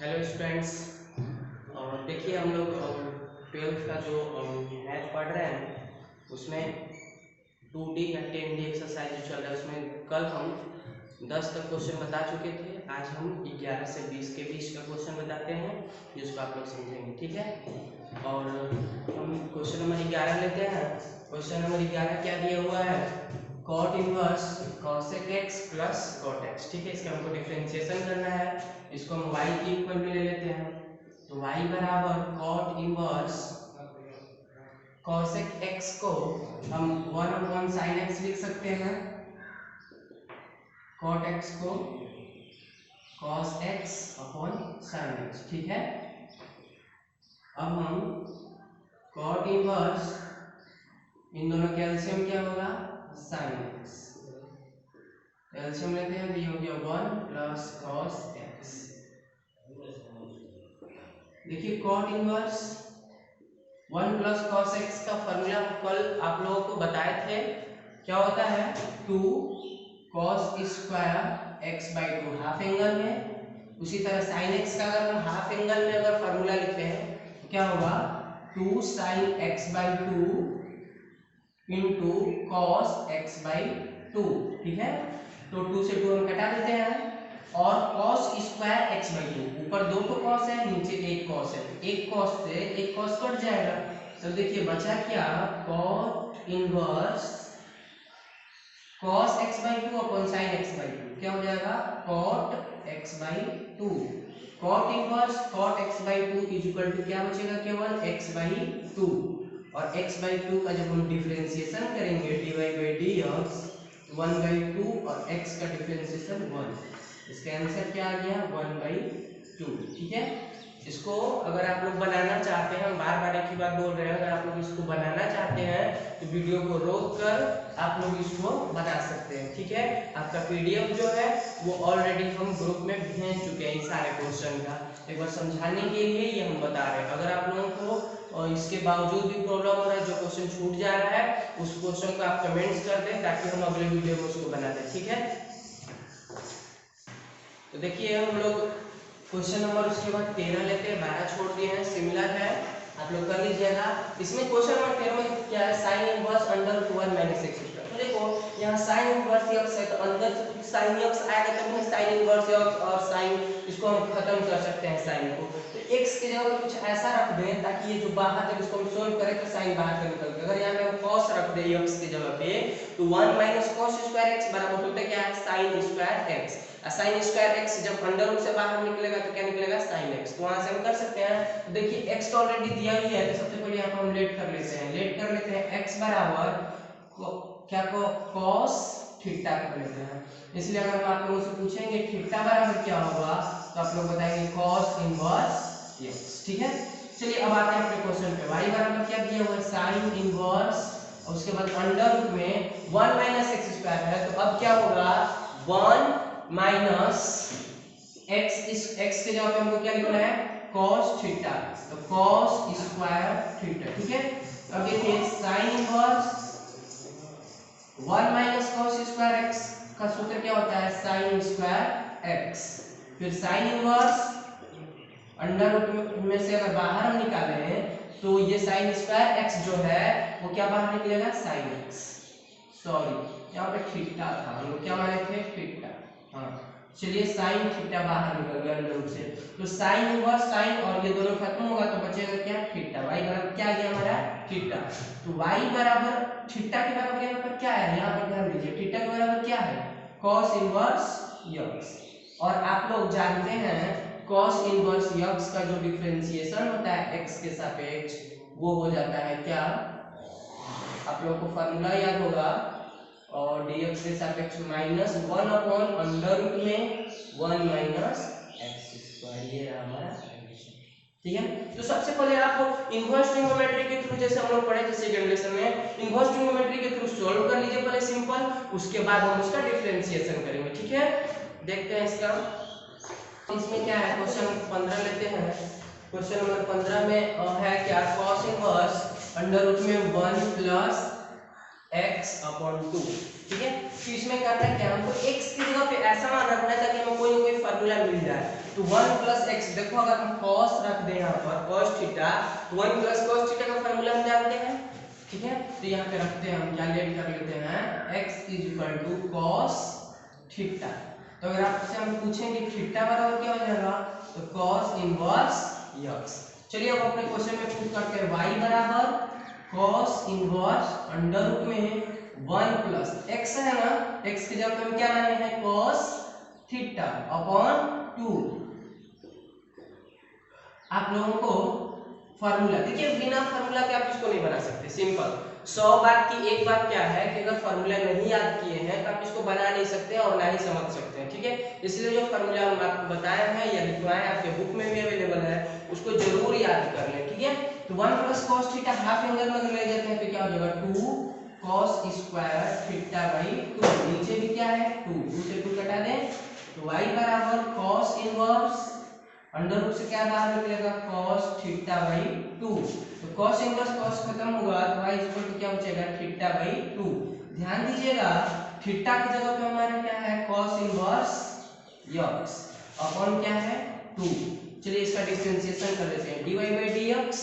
Hello students. और देखिए हम लोग 12th का जो मैथ पढ़ रहे हैं उसमें 2D या 10D एक्सरसाइज जो चल रहा है उसमें कल हम 10 तक क्वेश्चन बता चुके थे। आज हम 11 से 20 के बीच का क्वेश्चन बताते हैं जिसको आप लोग समझेंगे, ठीक है। और हम क्वेश्चन नंबर 11 लेते हैं। क्वेश्चन नंबर 11 क्या दिया हुआ है? cot inverse cosec x plus cot x, ठीक है। इसका हमको डिफरेंशिएशन करना है। इसको हम y की इक्वल में ले लेते हैं। तो y बराबर cot इनवर्स cosec x को हम 1/sin x लिख सकते हैं। cot x को cos x upon sin x, ठीक है। अब हम cot इनवर्स इन दोनों का एलसीएम क्या होगा? sin x। एलसीएम लेते हैं तो ये हो गया 1 प्लस cos x। देखिए cot inverse 1 plus cos x का फॉर्मूला कल आप लोगों को बताए थे। क्या होता है? 2 cos square x by 2 half angle में। उसी तरह sin x का अगर हम हाफ एंगल में अगर फॉर्मूला लिखते हैं तो क्या होगा? 2 sin x by 2 into cos x by 2, ठीक है। तो 2 से 2 हम घटा देते हैं और cos स्क्वायर x बाई 2, ऊपर 2 तो cos है, नीचे एक cos है। एक cos से एक cos कट जाएगा। तो देखिए बचा क्या? cot inverse cos x by 2 upon sin x by 2 क्या हो जाएगा? cot x by 2। cot inverse cot x by 2 is equal to क्या बचेगा? केवल x बाई 2। और x बाई 2 का जब हम डिफरेंशिएशन करेंगे dy बाई dx 1 बाई 2 और x का डिफरेंशिएशन 1, इसका आंसर क्या आ गया? 1 बाई 2, ठीक है। इसको अगर आप लोग बनाना चाहते हैं, हम बार बार एक ही बात बोल रहे हैं, अगर आप लोग इसको बनाना चाहते हैं तो वीडियो को रोक कर आप लोग इसको बना सकते हैं, ठीक है। आपका पीडीएफ जो है वो ऑलरेडी हम ग्रुप में भेज चुके हैं। सारे क्वेश्चन का एक बार समझाने के लिए ये हम बता रहे हैं। अगर आप लोगों को और इसके बावजूद भी प्रॉब्लम हो रहा है, जो क्वेश्चन छूट जा रहा है, उस क्वेश्चन को आप कमेंट्स कर दें ताकि हम अगले वीडियो में उसको बना दें, ठीक है। तो देखिए हम लोग क्वेश्चन नंबर उसके बाद 13 लेते हैं, 12 छोड़ दिए हैं, सिमिलर है, आप लोग कर लीजिएगा। इसमें क्वेश्चन नंबर 13 में क्या है? Sine inverse under root 1 minus x square. तो देखो यहाँ साइन इनवर्स x है तो अंदर से कुछ साइन x आएगा तभी ना साइन इनवर्स x और साइन, इसको हम खत्म कर सकते हैं साइन को। तो x की जगह पे कुछ ऐसा रख दें ताकि ये जो बाहर जब इसको हम सोल्व करें तो साइन बाहर से निकल के, अगर यहाँ पे हम cos रख दें x की जगह पे तो 1 माइनस cos स्क्वायर x बराबर होता है क्या है? Sine square x। Sine square x जब अंडर रूट से बाहर निकलेगा तो क्या निकलेगा? sin x। तो वहां से हम कर सकते हैं। तो देखिए x तो ऑलरेडी दिया ही है तो सबसे पहले यहाँ पर हम लेट कर लेते हैं। लेट कर लेते हैं x बराबर क्या को cos थीटा कर लेते हैं। इसलिए अगर हम आप लोगों से पूछेंगे थीटा बराबर क्या होगा तो आप लोग बताएंगे cos इनवर्स x, ठीक है। चलिए अब आते हैं अपने क्वेश्चन पे। y बराबर क्या दिया हुआ है? sin इनवर्स और उसके बाद अंडर रूट में 1 माइनस x स्क्वायर है तो अब क्या होगा? 1 माइनस x, इस x के जगह पे हमको क्या लिखना है? cos theta. तो cos स्क्वायर थीटा, ठीक है। अब देखिए sin inverse 1 minus cos square x का सूत्र क्या होता है? sin square x। फिर sin इनवर्स अंडर रूट में से अगर बाहर हम निकालें तो ये sin स्क्वायर x जो है वो क्या बाहर निकलेगा? sin x। सॉरी यहाँ पे थीटा था, हम लोग क्या माने थे? थीटा। हाँ चलिए sin थीटा बाहर निकल गया अंडर रूट से। तो sin इनवर्स sin और ये दोनों खत्म होगा तो बचेगा क्या? थीटा। y बराबर क्या आ गया हमारा? थीटा। तो y बराबर थीटा के बराबर यहाँ पर क्या है? यहाँ पर ध्यान दीजिए थीटा के बराबर क्या है? cos inverse x। और आप लोग जानते हैं cos इनवर्स x का जो डिफरेंशिएशन होता है x के सापेक्ष वो हो जाता है क्या? आप लोगों को फार्मूला याद होगा और dx के सापेक्ष माइनस 1 अपॉन अंडर रूट में 1 माइनस x स्क्वायर, ये रहा हमारा सॉल्यूशन, ठीक है। तो सबसे पहले आप इनवर्स ट्रिग्नोमेट्री के थ्रू, जैसे हम लोग पढ़े थे सेकंड लेसन में, इनवर्स ट्रिग्नोमेट्री के थ्रू सॉल्व कर लीजिए पहले सिंपल, उसके बाद हम उसका डिफरेंशिएशन करेंगे, ठीक है। देखते हैं इसका। इसमें क्या है? क्वेश्चन 15 लेते हैं। क्वेश्चन नंबर 15 में है क्या? cos इनवर्स अंडर रूट में 1 प्लस x अपॉन 2, ठीक है। तो इसमें करना क्या? हमको x की जगह पे ऐसा मान रखना है ताकि हमें कोई ना कोई फार्मूला मिल जाए। तो 1 प्लस एक्स, देखो अगर हम cos रख दें यहाँ पर cos थीटा, तो 1 प्लस cos थीटा का फॉर्मूला हम जानते हैं, ठीक है। तो यहाँ पे रखते हैं, हम कैलकुलेट कर लेते हैं x is equal to cos theta. तो अगर आपसे हम पूछेंगे थीटा बराबर क्या हो जाएगा, तो cos इनवर्स x। चलिए अब अपने क्वेश्चन में पुट करते हैं, y बराबर cos इनवर्स अंडर रूट में 1 प्लस x है ना, x की जगह हम क्या माने हैं cos थीटा अपॉन 2। आप लोगों को फार्मूला देखिए, बिना फार्मूला के आप इसको नहीं बना सकते, सिंपल। 100 बात की एक बात क्या है कि अगर फार्मूला नहीं याद किए हैं तो आप इसको बना नहीं सकते और ना ही समझ सकते हैं, ठीक है। इसलिए जो फार्मूला हम आपको बताए हैं या लिखवाए आपके बुक में भी अवेलेबल है, उसको जरूर याद कर लें, ठीक है। तो 1 plus cos theta half angle में ले जाते हैं तो क्या हो जाएगा 2 cos स्क्वायर थीटा बाई 2। नीचे भी क्या है 2 से 2 कटा दें, तो y बराबर cos इनवर्स अंडर रूट से क्या बाहर निकलेगा cos थीटा बाई 2। तो cos इनवर्स cos खत्म होगा तो y इक्वल टू क्या बचेगा थीटा बाई 2। ध्यान दीजिएगा थीटा की जगह पे हमारा क्या है cos इनवर्स x अपॉन क्या है 2। चलिए इसका डिफरेंशिएशन कर लेते हैं, dy बाई dx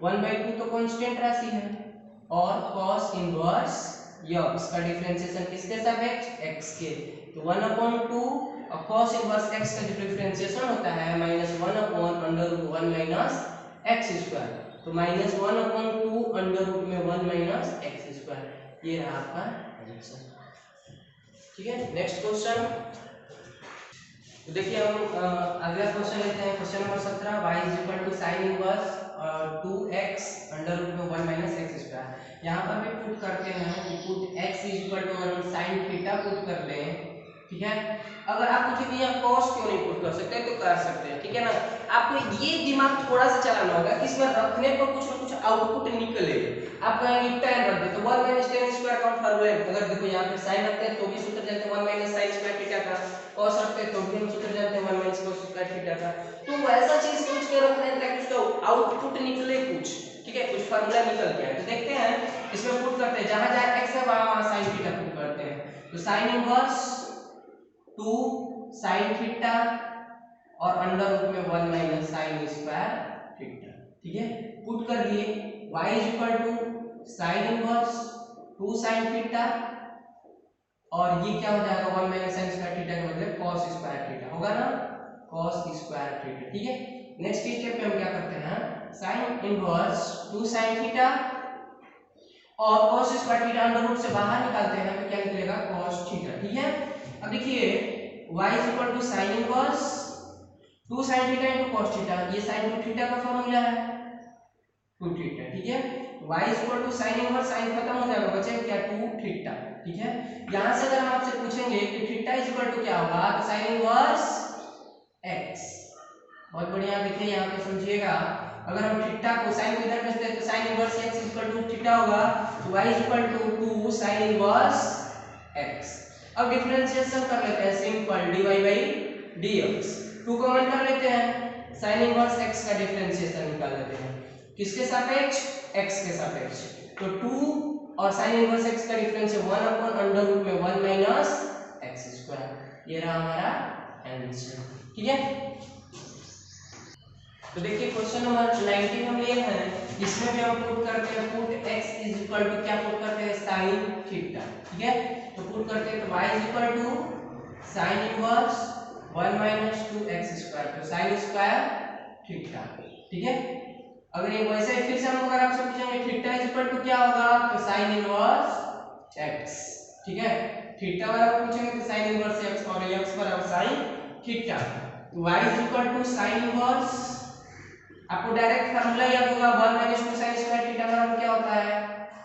1/2 तो कांस्टेंट राशि है, और cos इनवर्स x का डिफरेंशिएशन किसके सापेक्ष x के, तो 1/2 और cos इनवर्स x का जो डिफरेंशिएशन होता है -1 upon under root 1 minus x square, तो -1/2 अंडर रूट में 1 माइनस x स्क्वायर। ये रहा आपका आंसर, ठीक है। नेक्स्ट क्वेश्चन, तो देखिए हम अगला क्वेश्चन लेते हैं, question number 17, y is equal to sin inverse 2x under root में 1 माइनस x स्क्वायर। यहाँ पर भी पुट करते हैं कि put x is equal to अगर हम sin थीटा पुट कर दें, ठीक है। अगर आप पूछे यहाँ cos क्यों नहीं पुट कर सकते तो कर सकते हैं, ठीक है ना। आपको ये दिमाग थोड़ा सा चलाना होगा कि इसमें रखने पर कुछ ना कुछ आउटपुट निकले। आप कहेंगे tan रख दे तो 1 माइनस tan स्क्वायर का फॉर्मूला, अगर देखो यहाँ पे sin रखते हैं तो भी सूत्र जानते हैं 1 माइनस sin स्क्वायर थीटा का, cos रखते हैं तो भी हम सूत्र जानते हैं 1 माइनस cos स्क्वायर थीटा का। तो ऐसा चीज पूछ के रखना है ताकि उसका आउटपुट निकले कुछ, ठीक है, कुछ फार्मूला निकल के आए। तो देखते हैं इसमें पुट करते हैं, जहां जहां x है वहां sin थीटा पुट करते हैं। तो sin इनवर्स 2 sin थीटा और अंडर रूट में 1 माइनस sin स्क्वायर थीटा, ठीक है। पुट कर दिए, y is equal to sin inverse 2 sin theta और ये क्या हो जाएगा 1 माइनस sin स्क्वायर थीटा का मतलब cos स्क्वायर थीटा होगा ना, cos स्क्वायर थीटा, ठीक है। नेक्स्ट स्टेप पे हम क्या करते हैं, sin इनवर्स 2 sin थीटा और cos square theta under root से बाहर निकालते हैं तो क्या निकलेगा cos थीटा, ठीक है। अब देखिए y is equal to sin inverse 2 sin theta into cos theta, ये sin 2 थीटा का फार्मूला है 2 थीटा, ठीक है। y is equal to sin inverse sin खत्म हो जाएगा, बचेगा क्या 2 थीटा, ठीक है। यहां से अगर हम आपसे पूछेंगे कि थीटा इज इक्वल टू क्या होगा तो sin इनवर्स x। बहुत बढ़िया, देखिए यहां पे समझिएगा, अगर हम थीटा को sin को इधर भेजते हैं तो sin inverse x is equal to theta होगा, तो y is equal to 2 sin inverse x। अब डिफरेंशिएशन कर लेते हैं simple, dy by dx 2 common कर लेते हैं, sin इनवर्स x का डिफरेंशिएशन निकाल लेते हैं, किसके सापेक्ष x के सापेक्ष, तो 2 और sin इनवर्स x का डिफरेंशिएशन 1 अपॉन अंडर रूट में 1 माइनस x स्क्वायर। ये रहा हमारा आंसर, ठीक है। तो देखिए क्वेश्चन नंबर 19 हम लिए हैं, इसमें भी हम पुट करते हैं, put x is equal to क्या पुट करते हैं sin थीटा, ठीक है। तो पुट करते हैं तो y is equal to sin inverse 1 minus 2x square, तो sin स्क्वायर थीटा, ठीक है। अगर ये वैसे फिर से हम अगर आपसे पूछेंगे थीटा इज इक्वल टू क्या होगा तो sin इनवर्स x, ठीक है। थीटा बराबर पूछेंगे तो sin इनवर्स x और x बराबर sin थीटा, तो y is equal to sin inverse, आपको डायरेक्ट फार्मूला याद होगा 1 माइनस 2 sin स्क्वायर थीटा बराबर क्या होता है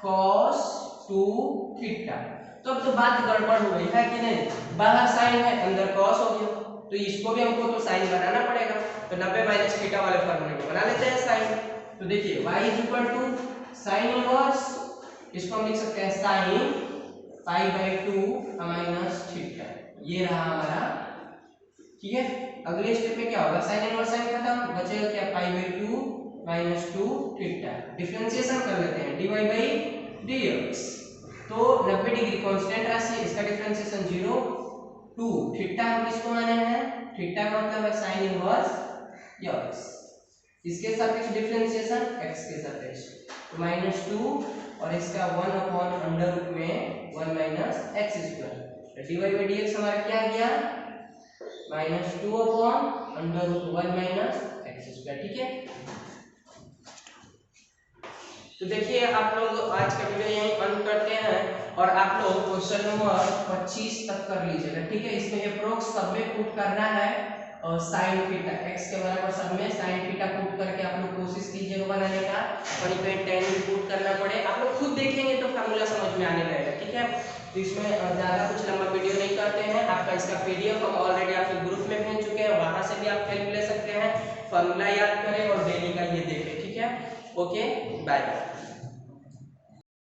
cos 2 थीटा। तो अब तो बात गड़बड़ हो गई है कि नहीं, बाहर sin है अंदर cos हो गया, तो इसको भी हमको तो sin बनाना पड़ेगा, तो 90 माइनस थीटा वाले फार्मूले को बना लेते हैं sin। तो देखिए y is equal to sin inverse, इसको हम लिख सकते हैं sin pi by 2 minus theta, ये रहा हमारा, ठीक है। अगले स्टेप में क्या होगा sin इनवर्स sin खत्म, बचेगा क्या पाई बाई 2 माइनस 2 थीटा। डिफरेंशिएशन कर लेते हैं dy बाई dx, तो 90 डिग्री कांस्टेंट राशि, इसका डिफरेंशिएशन 0 2 थीटा हम किसको माने हैं, थीटा का मतलब है साइन इनवर्स x, इसके सापेक्ष डिफरेंशिएशन x के सापेक्ष, तो -2 और इसका 1 अपॉन अंडर रूट में 1 minus x square, dy by dx हमारा क्या आ गया -2 upon under root 1 minus x square. ठीक है, तो देखिए आप लोग आज का वीडियो यहीं अंत करते हैं और आप लोग क्वेश्चन नंबर 25 तक कर लीजिएगा। ठीक है, इसमें अप्रोक्स सब में पुट करना है और साइन थीटा x के बराबर सब में साइन थीटा पुट करके आप लोग कोशिश कीजिएगा बनाने का, और कहीं tan भी पुट करना पड़े, आप लोग खुद देखेंगे तो फार्मूला समझ में आने लगेगा। ठीक है, तो इसमें ज़्यादा कुछ लंबा वीडियो नहीं करते हैं, आपका इसका PDF हम ऑलरेडी आपके ग्रुप में भेज चुके हैं, वहाँ से भी आप हेल्प ले सकते हैं, फार्मूला याद करें और डेली का ये देखें। ठीक है, ओके बाय बाय।